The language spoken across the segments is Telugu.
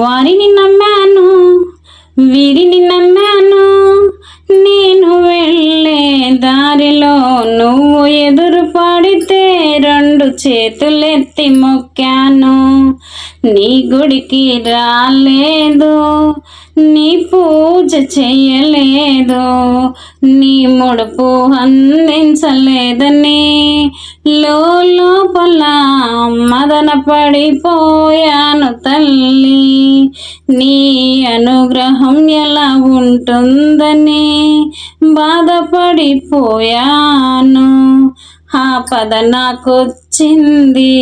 వారిని నమ్మాను, వీరిని నమ్మాను, నేను వెళ్ళే దారిలో నువ్వు ఎదురు పడితే రెండు చేతులెత్తి మొక్కాను. నీ గుడికి రాలేదు, నీ పూజ చెయ్యలేదు, నీ ముడుపు అందించలేదని లోపల మదన పడిపోయాను తల్లి. నీ అనుగ్రహం ఎలా ఉంటుందని బాధపడిపోయాను. ఆపద నాకొచ్చింది,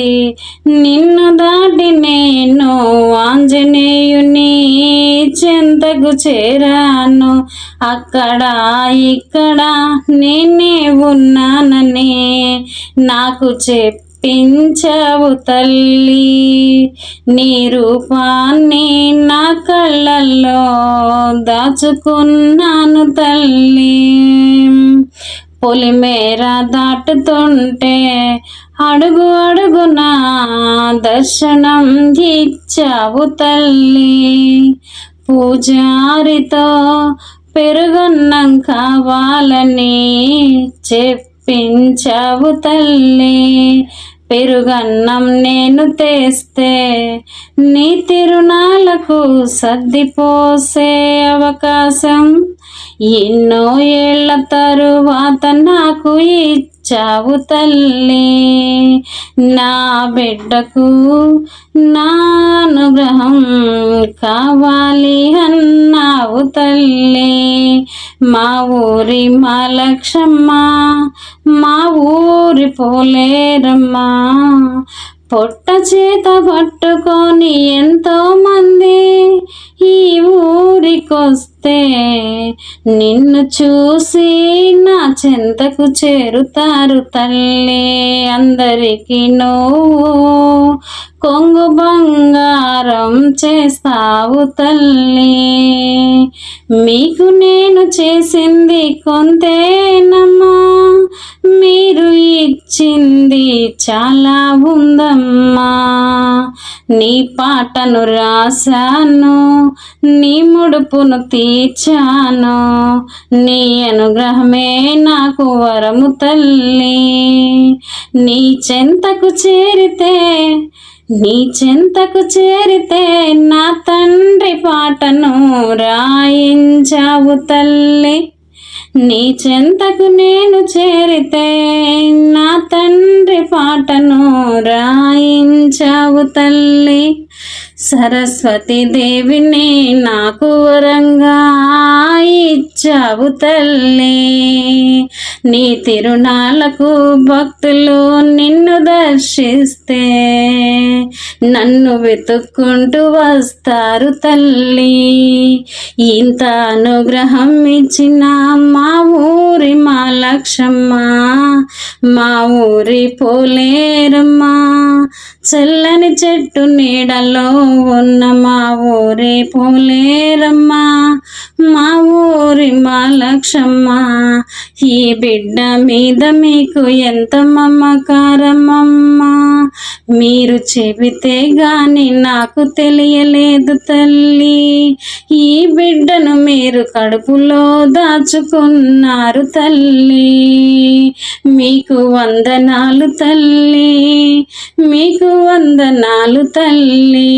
నిన్ను దాటి నేను ఆంజనేయుని చెంతకు చేరాను. అక్కడ ఇక్కడ నేనే ఉన్నానని నాకు చెప్పించావు తల్లి. నీ రూపాన్ని నా కళ్ళల్లో దాచుకున్నాను తల్లి. పొలిమేర దాటుతుంటే అడుగు అడుగునా దర్శనం ఇచ్చావు తల్లి. పూజారితో పెరుగన్నం కావాలని చెప్పించావు తల్లి. పెరుగన్నం నేను తెస్తే నీ తిరునాళ్ళకు సర్దిపోసే అవకాశం ఎన్నో ఏళ్ల తరువాత నాకు ఇచ్చావు తల్లి. నా బిడ్డకు నా అనుగ్రహం కావాలి అన్నావు తల్లి. మా ఊరి మా లక్షమ్మ, మా ఊరి పోలేరమ్మా, పొట్ట చేత పట్టుకొని ఎంతో మంది ఈ ఊరికొస్తే నిన్ను చూసి నా చెంతకు చేరుతారు తల్లి. అందరికీ నువ్వు కొంగు బంగారం చేస్తావు తల్లి. మీకు నేను చేసింది కొంతేనమ్మా, మీరు ఇచ్చింది చాలా ఉందమ్మా. నీ పాటను రాశాను, నీ ముడుపును తీర్చాను, నీ అనుగ్రహమే నాకు వరము తల్లి. నీ చెంతకు చేరితే నా తండ్రి పాటను రాయించావు తల్లి. నీ చెంతకు నేను చేరితే నా తండ్రి పాటను రాయించావు తల్లి. సరస్వతి దేవిని నాకు వరంగా ఇచ్చావు తల్లి. నీ తిరునాళ్ళకు భక్తులు నిన్ను దర్శిస్తే నన్ను వెతుక్కుంటూ వస్తారు తల్లి. ఇంత అనుగ్రహం ఇచ్చిన మా ఊరి మా లక్షమ్మ, మా ఊరి పోలేరమ్మ, చల్లని చెట్టు నీడలో ఉన్న మా ఊరి పోలేరమ్మ, మా ఊరి మా లక్షమ్మ, ఈ బిడ్డ మీద మీకు ఎంత మమకారమమ్మా. మీరు చెబితే గాని నాకు తెలియలేదు తల్లి. ఈ బిడ్డను మీరు కడుపులో దాచుకున్నారు తల్లి. మీకు వందనాలు తల్లి, మీకు వందనాలు తల్లి.